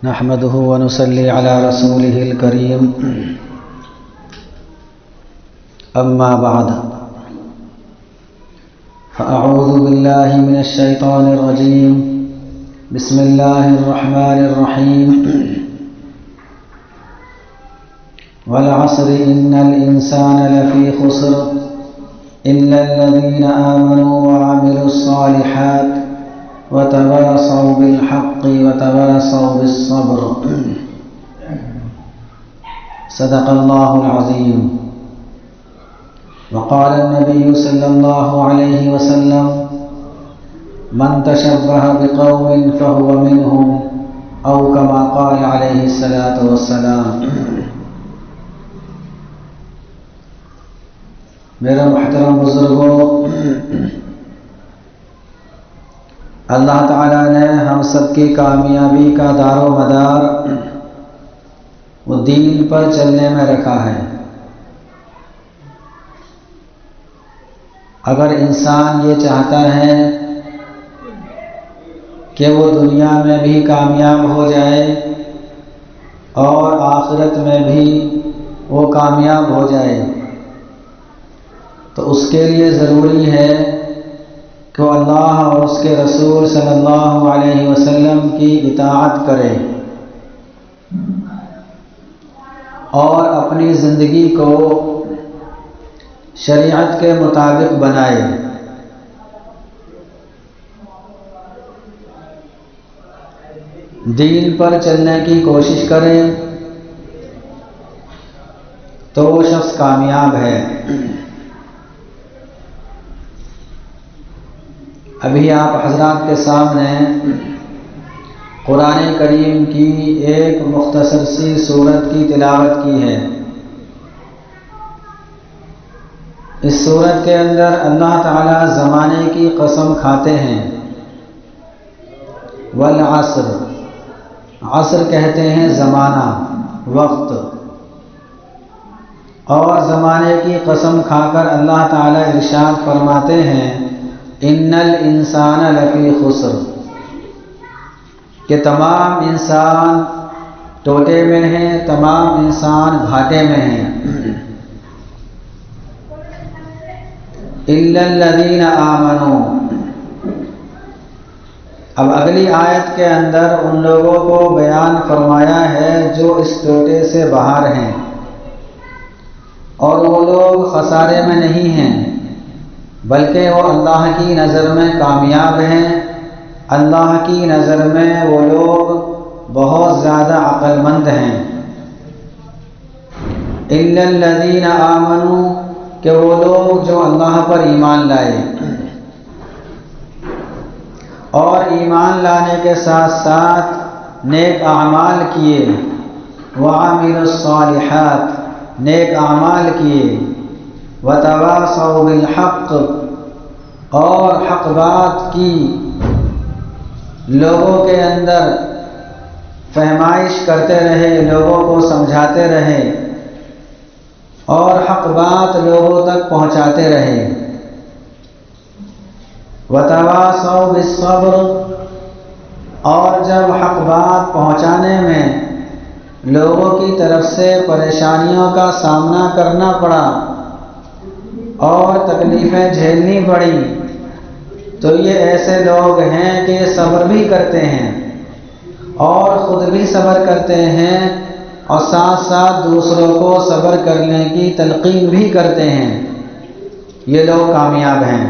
نحمده ونصلي على رسوله الكريم أما بعد فأعوذ بالله من الشيطان الرجيم بسم الله الرحمن الرحيم والعصر إن الإنسان لفي خسر إلا الذين آمنوا وعملوا الصالحات وتواصوا بالحق وتواصوا بالصبر صدق الله العظيم. وقال النبي صلى الله عليه وسلم من تشبه بقوم فهو منهم أو كما قال عليه الصلاة والسلام. میرے محترم بزرگوں، اللہ تعالیٰ نے ہم سب کی کامیابی کا دار و مدار وہ دین پر چلنے میں رکھا ہے. اگر انسان یہ چاہتا ہے کہ وہ دنیا میں بھی کامیاب ہو جائے اور آخرت میں بھی وہ کامیاب ہو جائے تو اس کے لیے ضروری ہے کہ وہ اللہ اور اس کے رسول صلی اللہ علیہ وسلم کی اطاعت کرے اور اپنی زندگی کو شریعت کے مطابق بنائے. دین پر چلنے کی کوشش کرے تو وہ شخص کامیاب ہے. ابھی آپ حضرات کے سامنے قرآن کریم کی ایک مختصر سی سورت کی تلاوت کی ہے. اس سورت کے اندر اللہ تعالیٰ زمانے کی قسم کھاتے ہیں. والعصر، عصر کہتے ہیں زمانہ، وقت. اور زمانے کی قسم کھا کر اللہ تعالیٰ ارشاد فرماتے ہیں ان الانسان لفی خسر، کہ تمام انسان ٹوٹے میں ہیں، تمام انسان گھاٹے میں ہیں. الا الذین آمنوا، اب اگلی آیت کے اندر ان لوگوں کو بیان فرمایا ہے جو اس ٹوٹے سے باہر ہیں اور وہ لوگ خسارے میں نہیں ہیں بلکہ وہ اللہ کی نظر میں کامیاب ہیں. اللہ کی نظر میں وہ لوگ بہت زیادہ عقل مند ہیں. الا الذین آمنوا، کہ وہ لوگ جو اللہ پر ایمان لائے اور ایمان لانے کے ساتھ ساتھ نیک اعمال کیے. وعملوا الصالحات، نیک اعمال کیے. وتواصوا بالحق، اور حق بات کی، لوگوں کے اندر فہمائش کرتے رہے، لوگوں کو سمجھاتے رہے اور حق بات لوگوں تک پہنچاتے رہے. وتواصوا بالصبر، اور جب حق بات پہنچانے میں لوگوں کی طرف سے پریشانیوں کا سامنا کرنا پڑا اور تکلیفیں جھیلنی پڑی تو یہ ایسے لوگ ہیں کہ صبر بھی کرتے ہیں اور خود بھی صبر کرتے ہیں اور ساتھ ساتھ دوسروں کو صبر کرنے کی تلقین بھی کرتے ہیں. یہ لوگ کامیاب ہیں.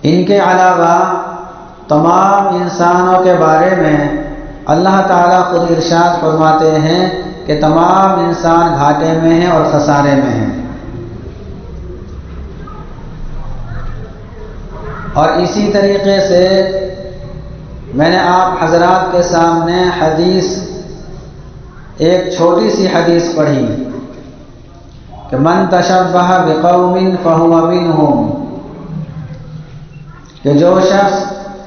ان کے علاوہ تمام انسانوں کے بارے میں اللہ تعالیٰ خود ارشاد فرماتے ہیں کہ تمام انسان گھاٹے میں ہیں اور خسارے میں ہیں. اور اسی طریقے سے میں نے آپ حضرات کے سامنے حدیث، ایک چھوٹی سی حدیث پڑھی کہ من تشبہ بقوم فہو منہم، کہ جو شخص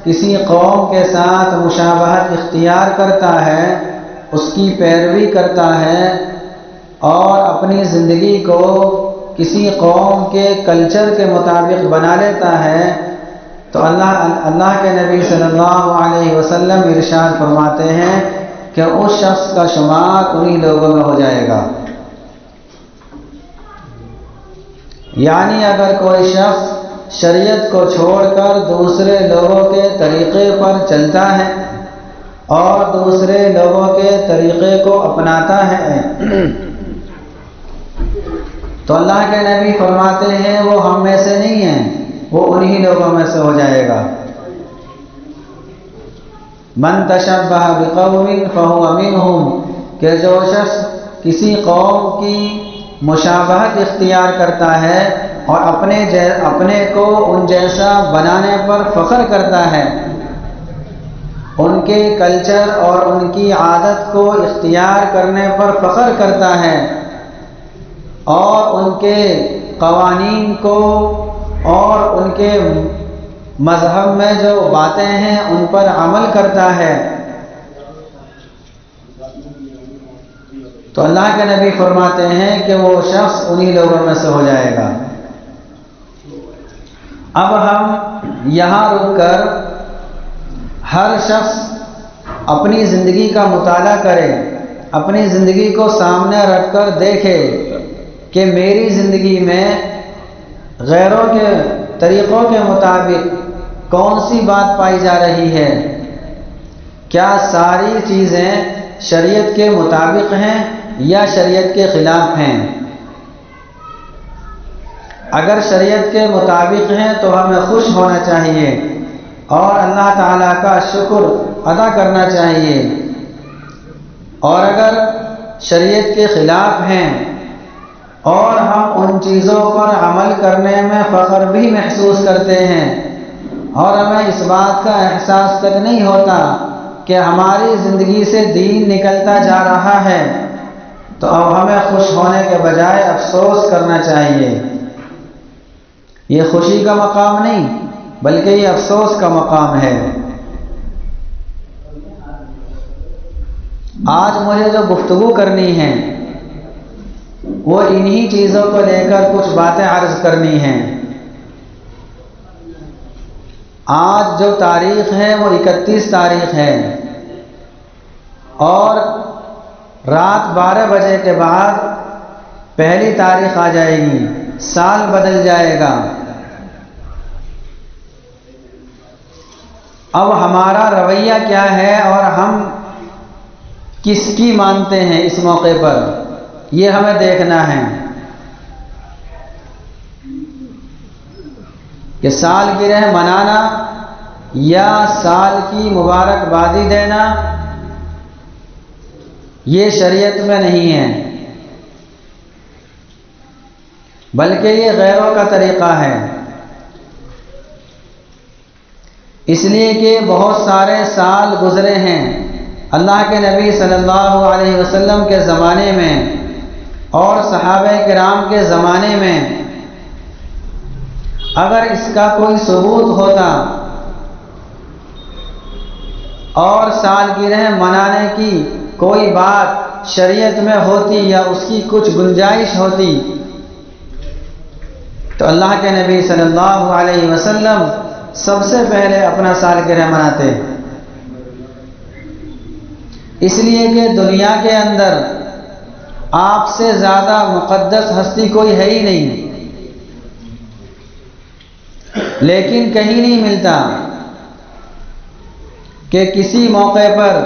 کسی قوم کے ساتھ مشابہت اختیار کرتا ہے، اس کی پیروی کرتا ہے اور اپنی زندگی کو کسی قوم کے کلچر کے مطابق بنا لیتا ہے تو اللہ کے نبی صلی اللہ علیہ وسلم ارشاد فرماتے ہیں کہ اس شخص کا شمار انہی لوگوں میں ہو جائے گا۔ یعنی اگر کوئی شخص شریعت کو چھوڑ کر دوسرے لوگوں کے طریقے پر چلتا ہے اور دوسرے لوگوں کے طریقے کو اپناتا ہے تو اللہ کے نبی فرماتے ہیں وہ ہم میں سے نہیں ہیں، وہ انہی لوگوں میں سے ہو جائے گا۔ من تشبہ بقوم فہو منہم، کہ جو شخص کسی قوم کی مشابہت اختیار کرتا ہے اور اپنے کو ان جیسا بنانے پر فخر کرتا ہے، ان کے کلچر اور ان کی عادت کو اختیار کرنے پر فخر کرتا ہے اور ان کے قوانین کو اور ان کے مذہب میں جو باتیں ہیں ان پر عمل کرتا ہے، تو اللہ کے نبی فرماتے ہیں کہ وہ شخص انہی لوگوں میں سے ہو جائے گا۔ اب ہم یہاں رک کر ہر شخص اپنی زندگی کا مطالعہ کرے، اپنی زندگی کو سامنے رکھ کر دیکھے کہ میری زندگی میں غیروں کے طریقوں کے مطابق کون سی بات پائی جا رہی ہے، کیا ساری چیزیں شریعت کے مطابق ہیں یا شریعت کے خلاف ہیں؟ اگر شریعت کے مطابق ہیں تو ہمیں خوش ہونا چاہیے اور اللہ تعالیٰ کا شکر ادا کرنا چاہیے، اور اگر شریعت کے خلاف ہیں اور ہم ان چیزوں پر عمل کرنے میں فخر بھی محسوس کرتے ہیں اور ہمیں اس بات کا احساس تک نہیں ہوتا کہ ہماری زندگی سے دین نکلتا جا رہا ہے، تو اب ہمیں خوش ہونے کے بجائے افسوس کرنا چاہیے۔ یہ خوشی کا مقام نہیں بلکہ یہ افسوس کا مقام ہے۔ آج مجھے جو گفتگو کرنی ہے وہ انہی چیزوں کو لے کر کچھ باتیں عرض کرنی ہیں۔ آج جو تاریخ ہے وہ 31 تاریخ ہے اور رات 12 بجے کے بعد پہلی تاریخ آ جائے گی، سال بدل جائے گا۔ اب ہمارا رویہ کیا ہے اور ہم کس کی مانتے ہیں اس موقع پر، یہ ہمیں دیکھنا ہے کہ سالگرہ منانا یا سال کی مبارکبادی دینا یہ شریعت میں نہیں ہے، بلکہ یہ غیروں کا طریقہ ہے، اس لیے کہ بہت سارے سال گزرے ہیں اللہ کے نبی صلی اللہ علیہ وسلم کے زمانے میں اور صحابہ کرام کے زمانے میں۔ اگر اس کا کوئی ثبوت ہوتا اور سالگرہ منانے کی کوئی بات شریعت میں ہوتی یا اس کی کچھ گنجائش ہوتی تو اللہ کے نبی صلی اللہ علیہ وسلم سب سے پہلے اپنا سالگرہ مناتے، اس لیے کہ دنیا کے اندر آپ سے زیادہ مقدس ہستی کوئی ہے ہی نہیں، لیکن کہیں نہیں ملتا کہ کسی موقع پر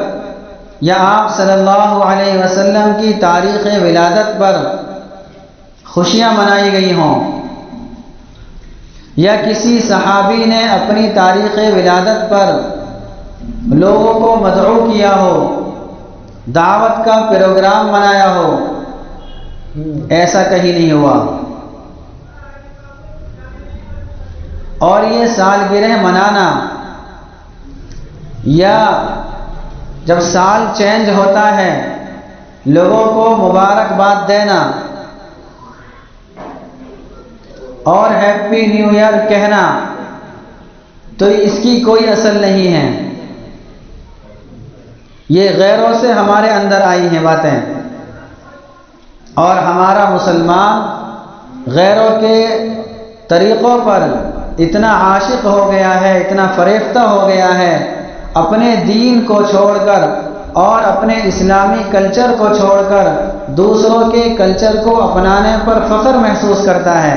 یا آپ صلی اللہ علیہ وسلم کی تاریخ ولادت پر خوشیاں منائی گئی ہوں یا کسی صحابی نے اپنی تاریخ ولادت پر لوگوں کو مدعو کیا ہو، دعوت کا پروگرام منایا ہو، ایسا کہیں نہیں ہوا۔ اور یہ سالگرہ منانا یا جب سال چینج ہوتا ہے لوگوں کو مبارکباد دینا اور ہیپی نیو ایئر کہنا، تو اس کی کوئی اصل نہیں ہے، یہ غیروں سے ہمارے اندر آئی ہیں باتیں، اور ہمارا مسلمان غیروں کے طریقوں پر اتنا عاشق ہو گیا ہے، اتنا فریفتہ ہو گیا ہے، اپنے دین کو چھوڑ کر اور اپنے اسلامی کلچر کو چھوڑ کر دوسروں کے کلچر کو اپنانے پر فخر محسوس کرتا ہے۔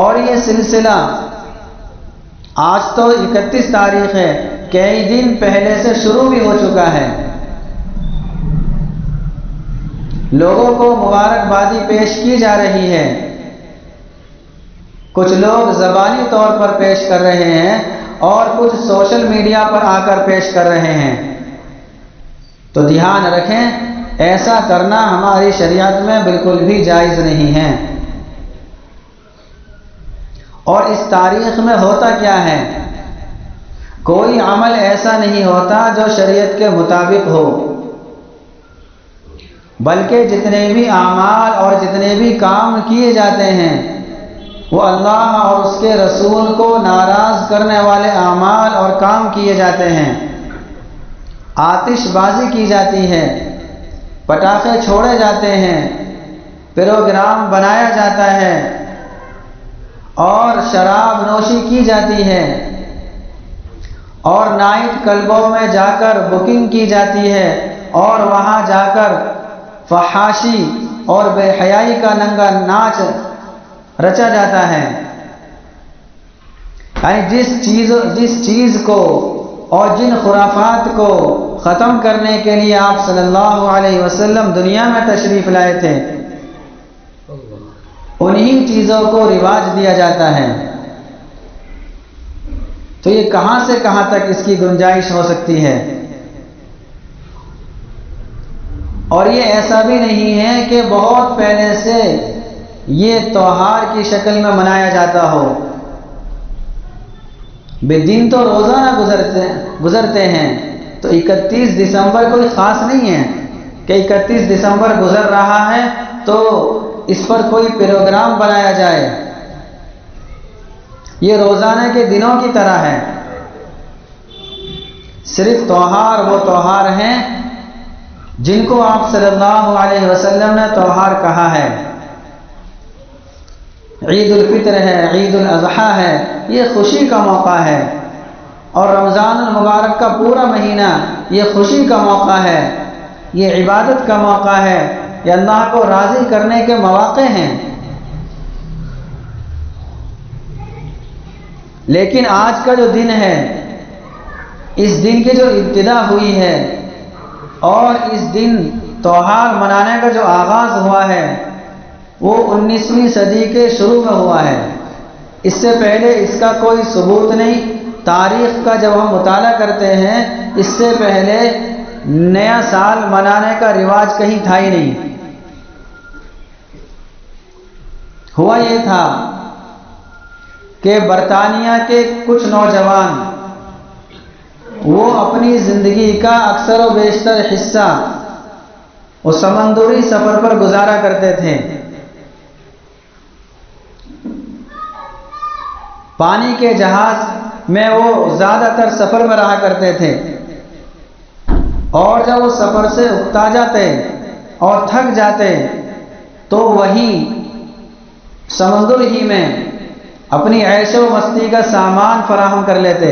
اور یہ سلسلہ آج تو 31 تاریخ ہے، کئی دن پہلے سے شروع بھی ہو چکا ہے۔ لوگوں کو مبارکبادی پیش کی جا رہی ہے، کچھ لوگ زبانی طور پر پیش کر رہے ہیں اور کچھ سوشل میڈیا پر آ کر پیش کر رہے ہیں۔ تو دھیان رکھیں، ایسا کرنا ہماری شریعت میں بالکل بھی جائز نہیں ہے۔ اور اس تاریخ میں ہوتا کیا ہے؟ کوئی عمل ایسا نہیں ہوتا جو شریعت کے مطابق ہو، بلکہ جتنے بھی اعمال اور جتنے بھی کام کیے جاتے ہیں وہ اللہ اور اس کے رسول کو ناراض کرنے والے اعمال اور کام کیے جاتے ہیں۔ آتش بازی کی جاتی ہے، پٹاخے چھوڑے جاتے ہیں، پروگرام بنایا جاتا ہے اور شراب نوشی کی جاتی ہے اور نائٹ کلبوں میں جا کر بکنگ کی جاتی ہے اور وہاں جا کر فحاشی اور بے حیائی کا ننگا ناچ رچا جاتا ہے۔ یعنی جس چیز کو اور جن خرافات کو ختم کرنے کے لیے آپ صلی اللہ علیہ وسلم دنیا میں تشریف لائے تھے، انہی چیزوں کو رواج دیا جاتا ہے۔ تو یہ کہاں سے کہاں تک اس کی گنجائش ہو سکتی ہے؟ اور یہ ایسا بھی نہیں ہے کہ بہت پہلے سے یہ تہوار کی شکل میں منایا جاتا ہو۔ بے دن تو روزانہ گزرتے ہیں، تو 31 دسمبر کوئی خاص نہیں ہے کہ 31 دسمبر گزر رہا ہے تو اس پر کوئی پروگرام بنایا جائے۔ یہ روزانہ کے دنوں کی طرح ہے، صرف تہوار وہ تہوار ہیں جن کو آپ صلی اللہ علیہ وسلم نے تہوار کہا ہے۔ عید الفطر ہے، عید الاضحیٰ ہے، یہ خوشی کا موقع ہے، اور رمضان المبارک کا پورا مہینہ یہ خوشی کا موقع ہے، یہ عبادت کا موقع ہے، یہ اللہ کو راضی کرنے کے مواقع ہیں۔ لیکن آج کا جو دن ہے، اس دن کی جو ابتدا ہوئی ہے اور اس دن تہوار منانے کا جو آغاز ہوا ہے وہ 19ویں صدی کے شروع میں ہوا ہے۔ اس سے پہلے اس کا کوئی ثبوت نہیں۔ تاریخ کا جب ہم مطالعہ کرتے ہیں، اس سے پہلے نیا سال منانے کا رواج کہیں تھا ہی نہیں۔ ہوا یہ تھا کہ برطانیہ کے کچھ نوجوان وہ اپنی زندگی کا اکثر و بیشتر حصہ وہ سمندری سفر پر گزارا کرتے تھے۔ پانی کے جہاز میں وہ زیادہ تر سفر میں رہا کرتے تھے، اور جب وہ سفر سے اکتا جاتے اور تھک جاتے تو وہیں سمندر ہی میں اپنی عیش و مستی کا سامان فراہم کر لیتے۔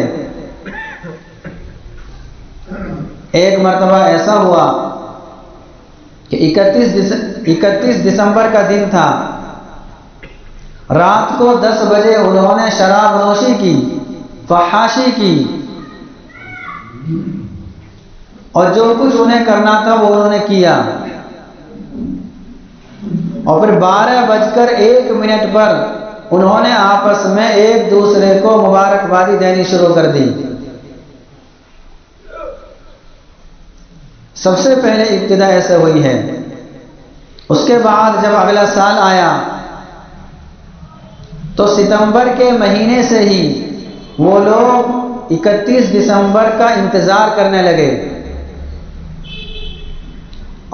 ایک مرتبہ ایسا ہوا کہ 31 دسمبر کا دن تھا، رات کو 10 بجے انہوں نے شراب نوشی کی، فحاشی کی، اور جو کچھ انہیں کرنا تھا وہ انہوں نے کیا، اور پھر 12:01 پر انہوں نے آپس میں ایک دوسرے کو مبارکبادی دینی شروع کر دی۔ سب سے پہلے ابتدا ایسے ہوئی ہے۔ اس کے بعد جب اگلا سال آیا تو ستمبر کے مہینے سے ہی وہ لوگ 31 دسمبر کا انتظار کرنے لگے،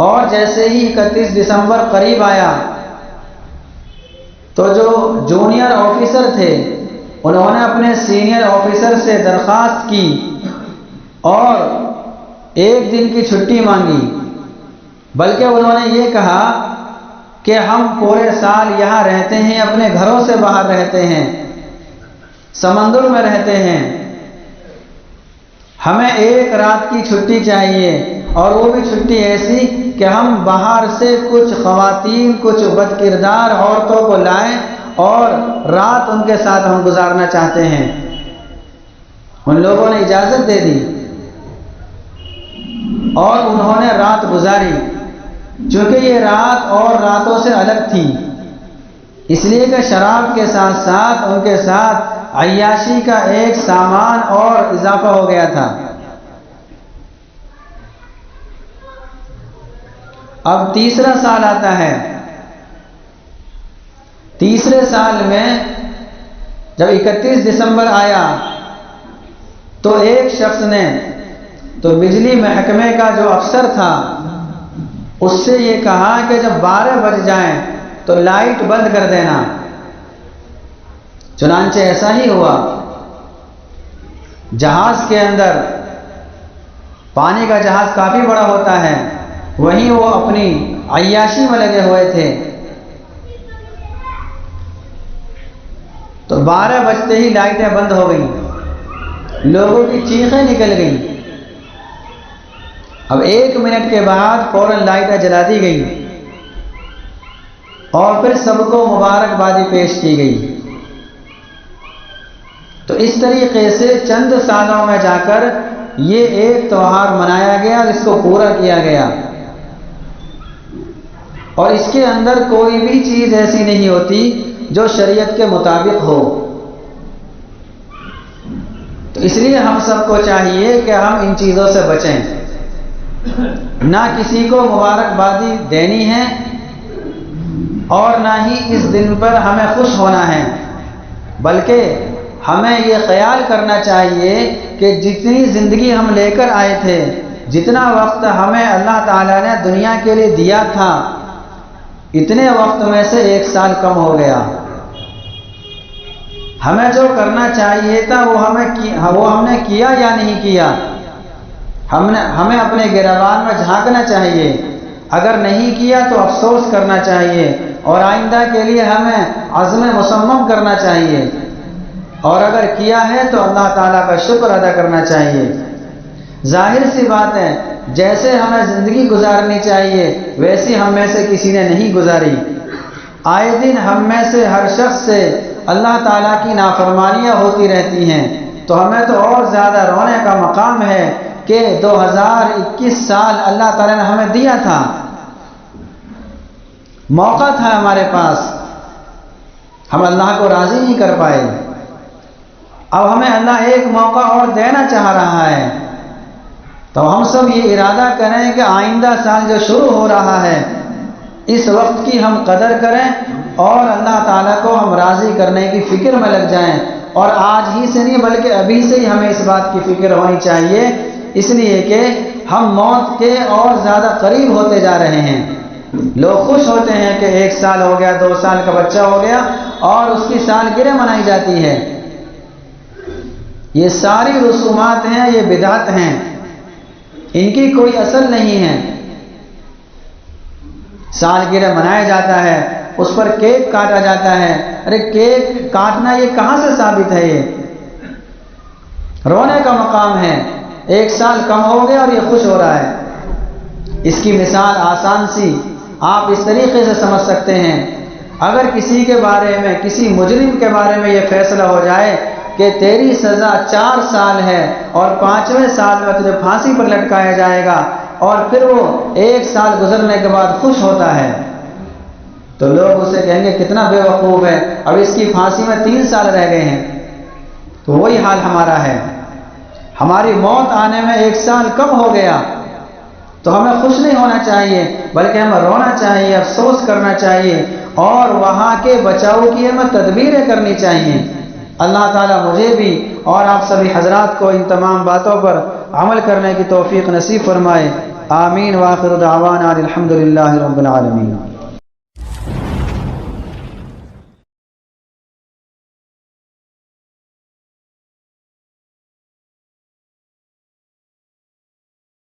اور جیسے ہی 31 دسمبر قریب آیا تو جو جونیئر آفیسر تھے انہوں نے اپنے سینئر آفیسر سے درخواست کی اور ایک دن کی چھٹی مانگی، بلکہ انہوں نے یہ کہا کہ ہم پورے سال یہاں رہتے ہیں، اپنے گھروں سے باہر رہتے ہیں، سمندر میں رہتے ہیں، ہمیں ایک رات کی چھٹی چاہیے، اور وہ بھی چھٹی ایسی کہ ہم باہر سے کچھ خواتین، کچھ بد کردار عورتوں کو لائیں اور رات ان کے ساتھ ہم گزارنا چاہتے ہیں۔ ان لوگوں نے اجازت دے دی اور انہوں نے رات گزاری، چونکہ یہ رات اور راتوں سے الگ تھی، اس لیے کہ شراب کے ساتھ ساتھ ان کے ساتھ عیاشی کا ایک سامان اور اضافہ ہو گیا تھا۔ اب تیسرا سال آتا ہے۔ تیسرے سال میں جب 31 دسمبر آیا تو ایک شخص نے تو بجلی محکمے کا جو افسر تھا اس سے یہ کہا کہ جب 12 بج جائیں تو لائٹ بند کر دینا۔ چنانچہ ایسا ہی ہوا۔ جہاز کے اندر، پانی کا جہاز کافی بڑا ہوتا ہے، وہیں وہ اپنی عیاشی میں لگے ہوئے تھے، تو 12 بجتے ہی لائٹیں بند ہو گئیں، لوگوں کی چیخیں نکل گئیں۔ اب 1 منٹ کے بعد فوراً لائٹیں جلا دی گئیں اور پھر سب کو مبارکبادی پیش کی گئی۔ تو اس طریقے سے چند سالوں میں جا کر یہ ایک تہوار منایا گیا، جس کو پورا کیا گیا، اور اس کے اندر کوئی بھی چیز ایسی نہیں ہوتی جو شریعت کے مطابق ہو۔ تو اس لیے ہم سب کو چاہیے کہ ہم ان چیزوں سے بچیں، نہ کسی کو مبارکبادی دینی ہے اور نہ ہی اس دن پر ہمیں خوش ہونا ہے، بلکہ ہمیں یہ خیال کرنا چاہیے کہ جتنی زندگی ہم لے کر آئے تھے، جتنا وقت ہمیں اللہ تعالیٰ نے دنیا کے لیے دیا تھا، اتنے وقت میں سے 1 سال کم ہو گیا۔ ہمیں جو کرنا چاہیے تھا وہ ہم نے کیا یا نہیں کیا؟ ہمیں اپنے گریبان میں جھانکنا چاہیے، اگر نہیں کیا تو افسوس کرنا چاہیے، اور آئندہ کے لیے ہمیں عزم مصمم کرنا چاہیے، اور اگر کیا ہے تو اللہ تعالیٰ کا شکر ادا کرنا چاہیے۔ ظاہر سی بات ہے، جیسے ہمیں زندگی گزارنی چاہیے ویسی ہم میں سے کسی نے نہیں گزاری۔ آئے دن ہم میں سے ہر شخص سے اللہ تعالیٰ کی نافرمانیاں ہوتی رہتی ہیں، تو ہمیں تو اور زیادہ رونے کا مقام ہے کہ 2021 سال اللہ تعالیٰ نے ہمیں دیا تھا، موقع تھا ہمارے پاس، ہم اللہ کو راضی نہیں کر پائے۔ اب ہمیں اللہ ایک موقع اور دینا چاہ رہا ہے، تو ہم سب یہ ارادہ کریں کہ آئندہ سال جو شروع ہو رہا ہے اس وقت کی ہم قدر کریں اور اللہ تعالیٰ کو ہم راضی کرنے کی فکر میں لگ جائیں، اور آج ہی سے نہیں بلکہ ابھی سے ہی ہمیں اس بات کی فکر ہونی چاہیے، اس لیے کہ ہم موت کے اور زیادہ قریب ہوتے جا رہے ہیں۔ لوگ خوش ہوتے ہیں کہ 1 سال ہو گیا، 2 سال کا بچہ ہو گیا اور اس کی سالگرہ منائی جاتی ہے۔ یہ ساری رسومات ہیں، یہ بدعت ہیں، ان کی کوئی اصل نہیں ہے۔ سالگرہ منایا جاتا ہے، اس پر کیک کاٹا جاتا ہے، ارے کیک کاٹنا یہ کہاں سے ثابت ہے؟ یہ رونے کا مقام ہے، 1 سال کم ہو گیا اور یہ خوش ہو رہا ہے۔ اس کی مثال آسان سی آپ اس طریقے سے سمجھ سکتے ہیں، اگر کسی کے بارے میں، کسی مجرم کے بارے میں یہ فیصلہ ہو جائے کہ تیری سزا 4 سال ہے اور 5ویں سال میں تجھے پھانسی پر لٹکایا جائے گا، اور پھر وہ 1 سال گزرنے کے بعد خوش ہوتا ہے، تو لوگ اسے کہیں گے کتنا بے وقوف ہے، اب اس کی پھانسی میں 3 سال رہ گئے ہیں۔ تو وہی حال ہمارا ہے، ہماری موت آنے میں 1 سال کم ہو گیا، تو ہمیں خوش نہیں ہونا چاہیے بلکہ ہمیں رونا چاہیے، افسوس کرنا چاہیے، اور وہاں کے بچاؤ کی ہمیں تدبیریں کرنی چاہیے۔ اللہ تعالیٰ مجھے بھی اور آپ سبھی حضرات کو ان تمام باتوں پر عمل کرنے کی توفیق نصیب فرمائے۔ آمین۔ وآخر دعوانا الحمدللہ رب العالمین۔